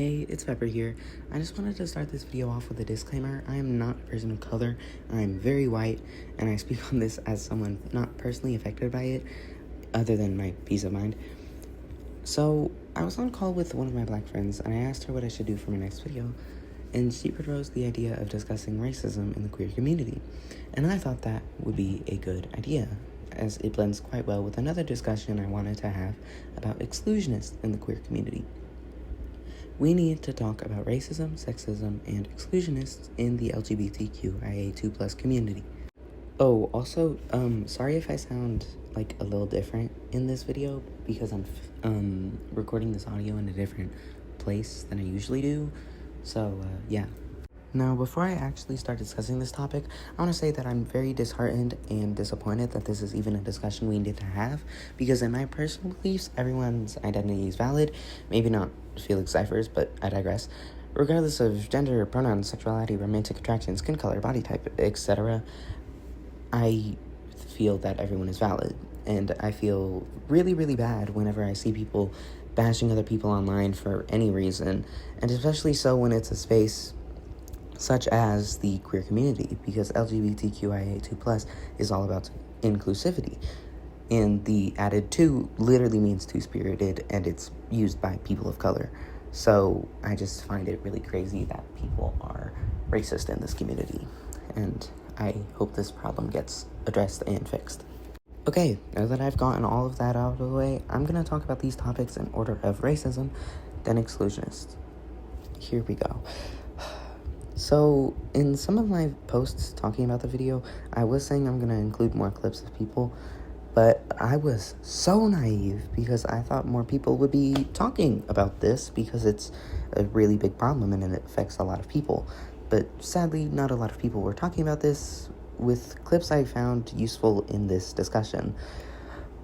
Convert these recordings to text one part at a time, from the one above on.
Hey, it's Pepper here. I just wanted to start this video off with a disclaimer. I am not a person of color. I'm very white, and I speak on this as someone not personally affected by it, other than my peace of mind. So, I was on call with one of my black friends, and I asked her what I should do for my next video, and she proposed the idea of discussing racism in the queer community. And I thought that would be a good idea, as it blends quite well with another discussion I wanted to have about exclusionists in the queer community. We need to talk about racism, sexism, and exclusionists in the LGBTQIA2+ community. Oh, also, sorry if I sound like a little different in this video because I'm recording this audio in a different place than I usually do. So, yeah. Now, before I actually start discussing this topic, I want to say that I'm very disheartened and disappointed that this is even a discussion we need to have, because in my personal beliefs, everyone's identity is valid. Maybe not Felix Cypher's, but I digress. Regardless of gender, pronouns, sexuality, romantic attraction, skin color, body type, etc., I feel that everyone is valid, and I feel really, really bad whenever I see people bashing other people online for any reason, and especially so when it's a space such as the queer community, because LGBTQIA2+ is all about inclusivity. And the added "two" literally means two-spirited, and it's used by people of color. So I just find it really crazy that people are racist in this community. And I hope this problem gets addressed and fixed. Okay, now that I've gotten all of that out of the way, I'm going to talk about these topics in order of racism, then exclusionists. Here we go. So, in some of my posts talking about the video, I was saying I'm going to include more clips of people, but I was so naive because I thought more people would be talking about this because it's a really big problem and it affects a lot of people. But sadly, not a lot of people were talking about this with clips I found useful in this discussion.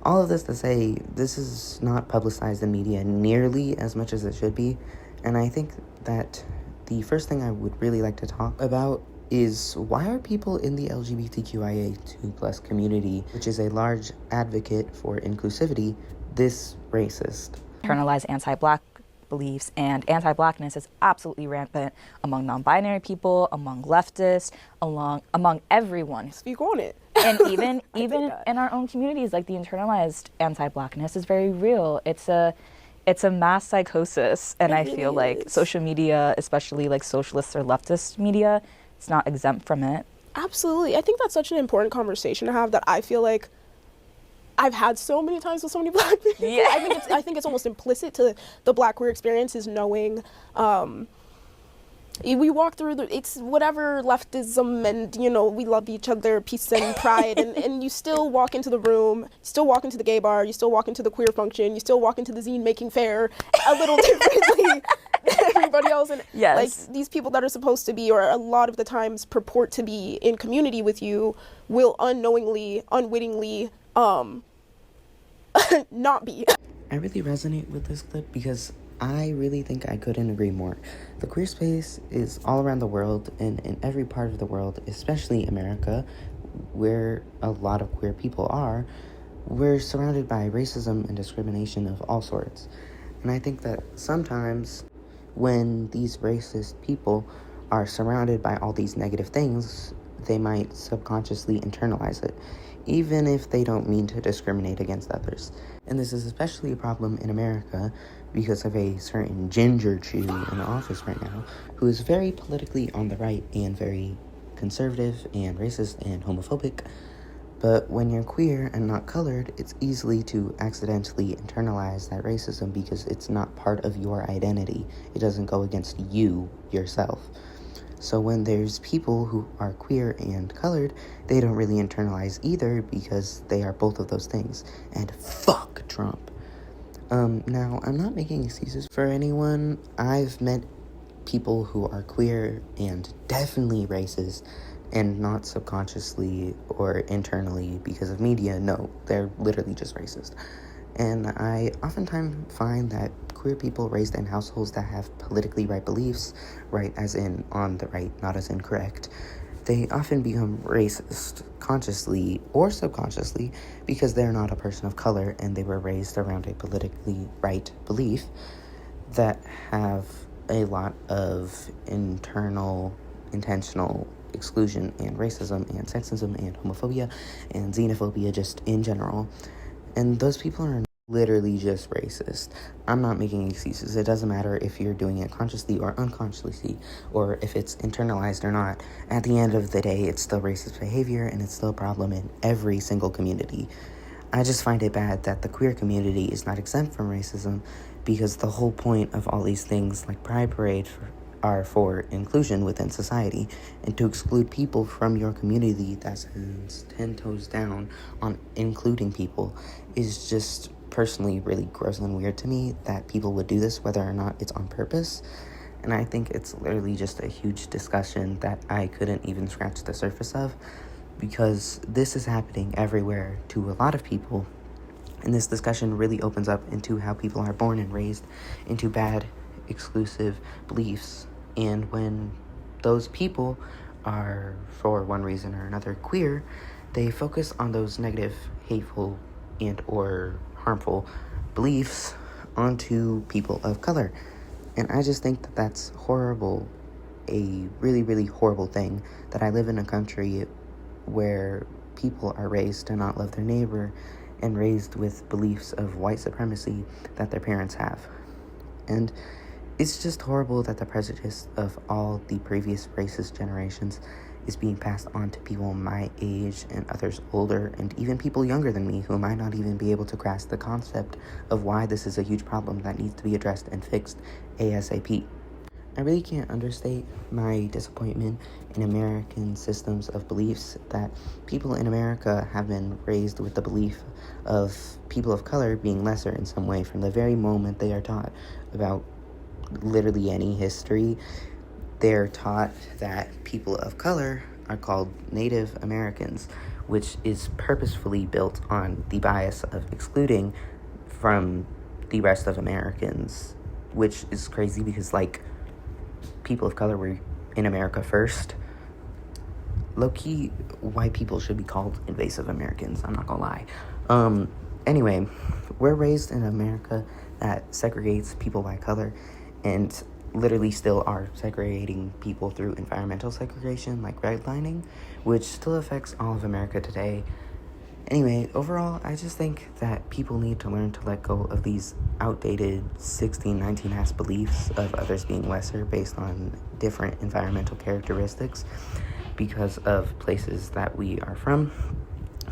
All of this to say, this is not publicized in media nearly as much as it should be, and I think that the first thing I would really like to talk about is why are people in the LGBTQIA2+ community, which is a large advocate for inclusivity, this racist? Internalized anti-Black beliefs and anti-Blackness is absolutely rampant among non-binary people, among leftists, among everyone. Speak on it. And even in our own communities, like the internalized anti-Blackness is very real. It's a mass psychosis, and I feel like social media, especially like socialist or leftist media, it's not exempt from it. Absolutely. I think that's such an important conversation to have that I feel like I've had so many times with so many Black people. Yeah. I think it's almost implicit to the Black queer experience is knowing we walk through it's whatever leftism and, we love each other, peace and pride, and you still walk into the room, still walk into the gay bar, you still walk into the queer function, you still walk into the zine making fair a little differently than everybody else. And yes, like these people that are supposed to be, or a lot of the times purport to be in community with you, will unknowingly, unwittingly, not be. I really resonate with this clip because I really think I couldn't agree more. The queer space is all around the world, and in every part of the world, especially America, where a lot of queer people are, we're surrounded by racism and discrimination of all sorts. And I think that sometimes when these racist people are surrounded by all these negative things, they might subconsciously internalize it, even if they don't mean to discriminate against others. And this is especially a problem in America because of a certain ginger Jew in the office right now who is very politically on the right and very conservative and racist and homophobic. But when you're queer and not colored, it's easy to accidentally internalize that racism because it's not part of your identity. It doesn't go against you yourself. So when there's people who are queer and colored, they don't really internalize either because they are both of those things. And fuck Trump. Now, I'm not making excuses for anyone. I've met people who are queer and definitely racist, and not subconsciously or internally because of media. No, they're literally just racist. And I oftentimes find that queer people raised in households that have politically right beliefs, right as in on the right, not as in correct, they often become racist, consciously or subconsciously, because they're not a person of color and they were raised around a politically right belief that have a lot of internal, intentional exclusion and racism and sexism and homophobia and xenophobia just in general. And those people are literally just racist. I'm not making excuses. It doesn't matter if you're doing it consciously or unconsciously, or if it's internalized or not. At the end of the day, it's still racist behavior, and it's still a problem in every single community. I just find it bad that the queer community is not exempt from racism, because the whole point of all these things like Pride Parade are for inclusion within society, and to exclude people from your community that stands 10 toes down on including people is just personally really gross and weird to me that people would do this, whether or not it's on purpose. And I think it's literally just a huge discussion that I couldn't even scratch the surface of, because this is happening everywhere to a lot of people. And this discussion really opens up into how people are born and raised into bad, exclusive beliefs. And when those people are, for one reason or another, queer, they focus on those negative, hateful, and or harmful beliefs onto people of color. And I just think that that's horrible, a really, really horrible thing, that I live in a country where people are raised to not love their neighbor and raised with beliefs of white supremacy that their parents have. And it's just horrible that the prejudice of all the previous racist generations is being passed on to people my age and others older, and even people younger than me who might not even be able to grasp the concept of why this is a huge problem that needs to be addressed and fixed ASAP. I really can't understate my disappointment in American systems of beliefs that people in America have been raised with the belief of people of color being lesser in some way from the very moment they are taught about literally any history. They're taught that people of color are called Native Americans, which is purposefully built on the bias of excluding from the rest of Americans, which is crazy because, like, people of color were in America first. Low-key, white people should be called invasive Americans, I'm not gonna lie. Anyway, we're raised in America that segregates people by color, and literally still are segregating people through environmental segregation like redlining, which still affects all of America today. Anyway, overall, I just think that people need to learn to let go of these outdated 1619-ass beliefs of others being lesser based on different environmental characteristics because of places that we are from,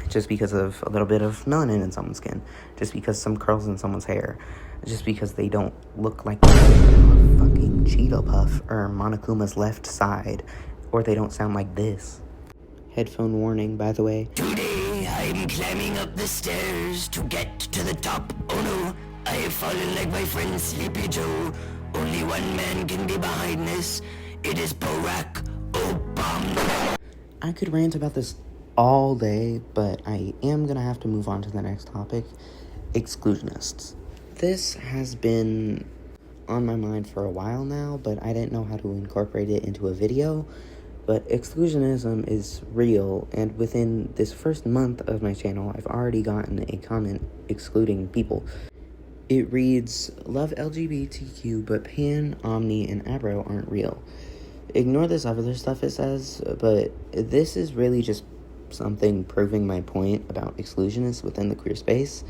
just because of a little bit of melanin in someone's skin, just because some curls in someone's hair, just because they don't look like a fucking Cheeto Puff or Monokuma's left side, or they don't sound like this. Headphone warning, by the way. Today I'm climbing up the stairs to get to the top. Oh no, I've fallen like my friend Sleepy Joe. Only one man can be behind this. It is Barack Obama. I could rant about this all day, but I am gonna have to move on to the next topic. Exclusionists. This has been on my mind for a while now, but I didn't know how to incorporate it into a video. But exclusionism is real, and within this first month of my channel, I've already gotten a comment excluding people. It reads, "Love LGBTQ, but pan, omni, and abro aren't real." Ignore this other stuff it says, but this is really just something proving my point about exclusionists within the queer space.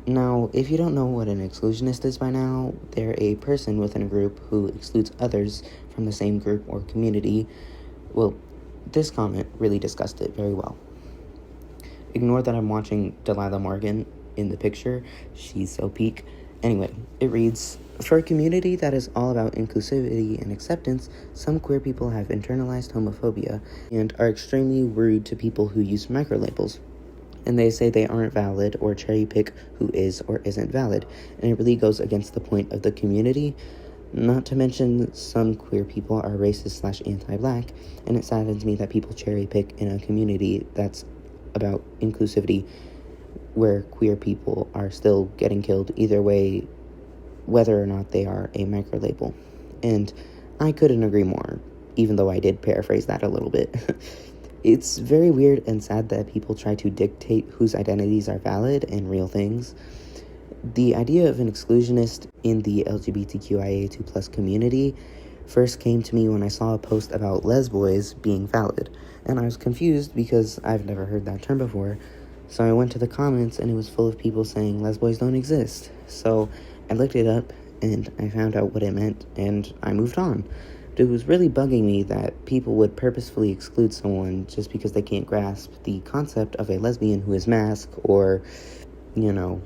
Now, if you don't know what an exclusionist is by now, they're a person within a group who excludes others from the same group or community. Well, this comment really discussed it very well. Ignore that I'm watching Delilah Morgan in the picture. She's so peak. Anyway, it reads, "For a community that is all about inclusivity and acceptance, some queer people have internalized homophobia and are extremely rude to people who use microlabels. And they say they aren't valid or cherry pick who is or isn't valid, and it really goes against the point of the community. Not to mention, some queer people are racist/anti-black, and it saddens me that people cherry pick in a community that's about inclusivity, where queer people are still getting killed either way, whether or not they are a microlabel." And I couldn't agree more, even though I did paraphrase that a little bit. It's very weird and sad that people try to dictate whose identities are valid and real things. The idea of an exclusionist in the LGBTQIA2 plus community first came to me when I saw a post about lesboys being valid, and I was confused because I've never heard that term before. So I went to the comments and it was full of people saying lesboys don't exist. So I looked it up and I found out what it meant and I moved on. It was really bugging me that people would purposefully exclude someone just because they can't grasp the concept of a lesbian who is masked or,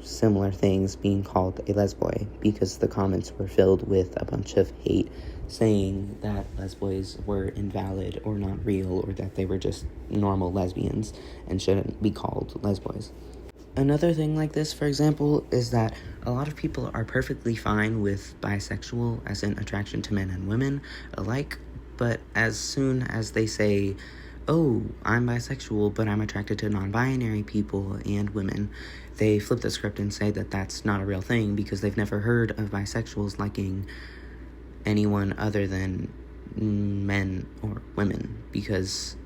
similar things being called a lesboy, because the comments were filled with a bunch of hate saying that lesboys were invalid or not real, or that they were just normal lesbians and shouldn't be called lesboys. Another thing like this, for example, is that a lot of people are perfectly fine with bisexual, as in attraction to men and women alike, but as soon as they say, oh, I'm bisexual, but I'm attracted to non-binary people and women, they flip the script and say that that's not a real thing because they've never heard of bisexuals liking anyone other than men or women, because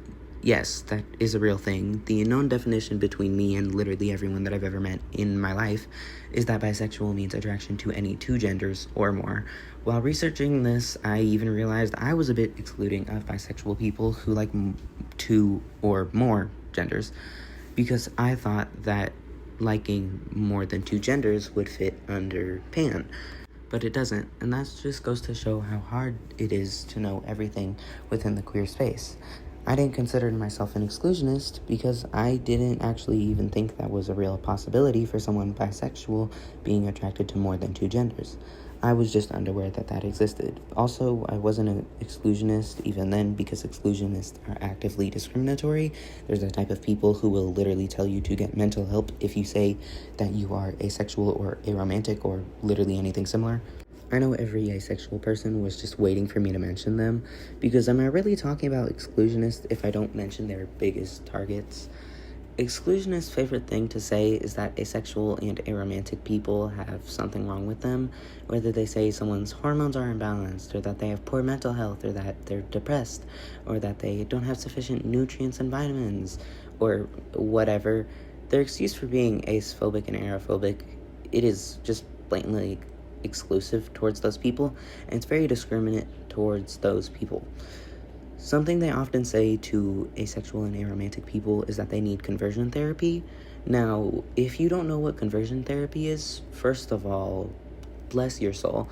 yes, that is a real thing. The known definition between me and literally everyone that I've ever met in my life is that bisexual means attraction to any two genders or more. While researching this, I even realized I was a bit excluding of bisexual people who like two or more genders, because I thought that liking more than two genders would fit under pan. But it doesn't, and that just goes to show how hard it is to know everything within the queer space. I didn't consider myself an exclusionist because I didn't actually even think that was a real possibility for someone bisexual being attracted to more than two genders. I was just unaware that that existed. Also, I wasn't an exclusionist even then because exclusionists are actively discriminatory. There's a type of people who will literally tell you to get mental help if you say that you are asexual or aromantic or literally anything similar. I know every asexual person was just waiting for me to mention them, because am I really talking about exclusionists if I don't mention their biggest targets? Exclusionists' favorite thing to say is that asexual and aromantic people have something wrong with them, whether they say someone's hormones are imbalanced, or that they have poor mental health, or that they're depressed, or that they don't have sufficient nutrients and vitamins, or whatever. Their excuse for being acephobic and arophobic, it is just blatantly exclusive towards those people, and it's very discriminate towards those people. Something they often say to asexual and aromantic people is that they need conversion therapy. Now, if you don't know what conversion therapy is, first of all, bless your soul.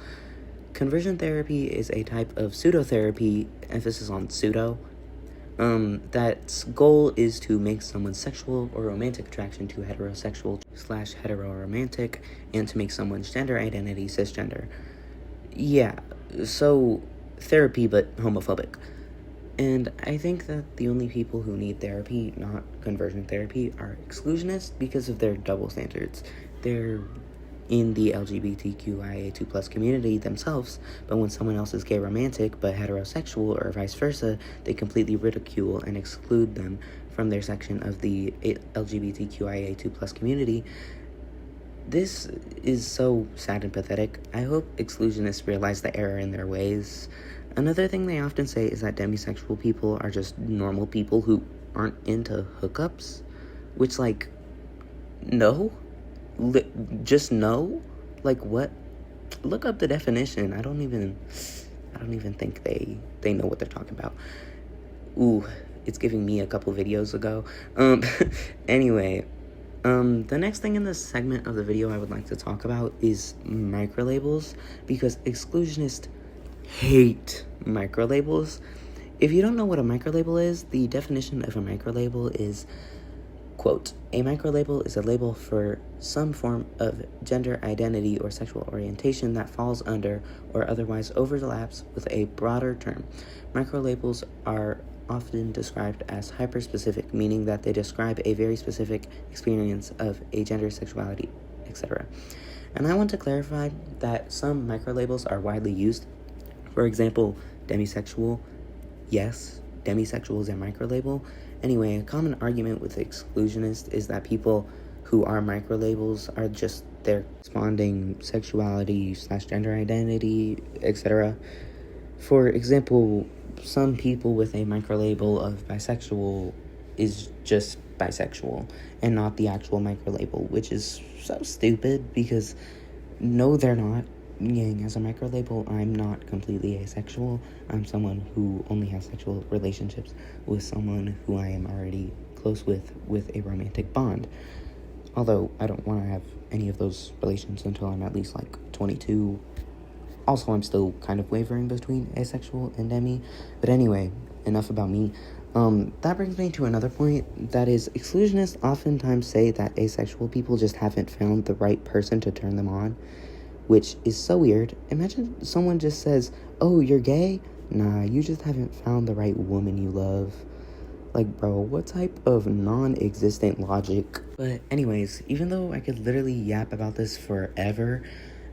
Conversion therapy is a type of pseudotherapy, emphasis on pseudo, that's goal is to make someone's sexual or romantic attraction to heterosexual/heteroromantic, and to make someone's gender identity cisgender. Yeah, so therapy but homophobic. And I think that the only people who need therapy, not conversion therapy, are exclusionists because of their double standards. They're in the LGBTQIA2 plus community themselves, but when someone else is gay romantic but heterosexual or vice versa, they completely ridicule and exclude them from their section of the LGBTQIA2 plus community. This is so sad and pathetic. I hope exclusionists realize the error in their ways. Another thing they often say is that demisexual people are just normal people who aren't into hookups, which, like, no. Just no? Like, what? Look up the definition. I don't even think they know what they're talking about. Ooh, it's giving me a couple videos ago. Anyway, the next thing in this segment of the video I would like to talk about is microlabels, because exclusionists hate microlabels. If you don't know what a microlabel is, the definition of a microlabel is, quote, a microlabel is a label for some form of gender identity or sexual orientation that falls under or otherwise overlaps with a broader term. Microlabels are often described as hyperspecific, meaning that they describe a very specific experience of a gender, sexuality, etc. And I want to clarify that some microlabels are widely used. For example, demisexual. Yes, demisexual is a microlabel. Anyway, a common argument with exclusionists is that people who are microlabels are just their responding sexuality/gender identity, etc. For example, some people with a microlabel of bisexual is just bisexual and not the actual microlabel, which is so stupid because no, they're not. Yang, as a microlabel, I'm not completely asexual. I'm someone who only has sexual relationships with someone who I am already close with a romantic bond. Although I don't want to have any of those relations until I'm at least like 22. Also, I'm still kind of wavering between asexual and demi. But anyway, enough about me. That brings me to another point. That is, exclusionists oftentimes say that asexual people just haven't found the right person to turn them on, which is so weird. Imagine someone just says, oh, you're gay? Nah, you just haven't found the right woman you love. Like, bro, what type of non-existent logic? But anyways, even though I could literally yap about this forever,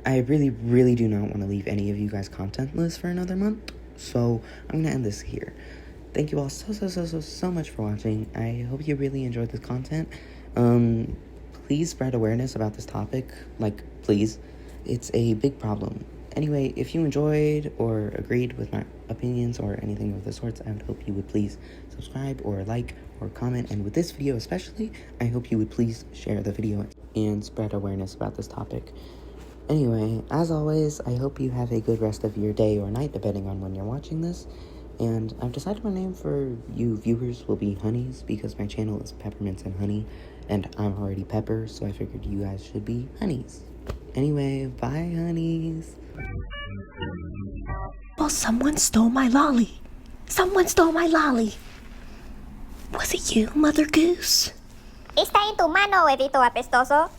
I really, really do not want to leave any of you guys contentless for another month. So I'm gonna end this here. Thank you all so much for watching. I hope you really enjoyed this content. Please spread awareness about this topic. Like, please. It's a big problem. Anyway, if you enjoyed or agreed with my opinions or anything of the sorts, I would hope you would please subscribe or like or comment. And with this video especially, I hope you would please share the video and spread awareness about this topic. Anyway, as always, I hope you have a good rest of your day or night, depending on when you're watching this. And I've decided my name for you viewers will be Honeys, because my channel is Peppermints and Honey, and I'm already Pepper, so I figured you guys should be Honeys. Anyway, bye, honeys. Well, someone stole my lolly. Someone stole my lolly. Was it you, Mother Goose? Está en tu mano, huevito apestoso.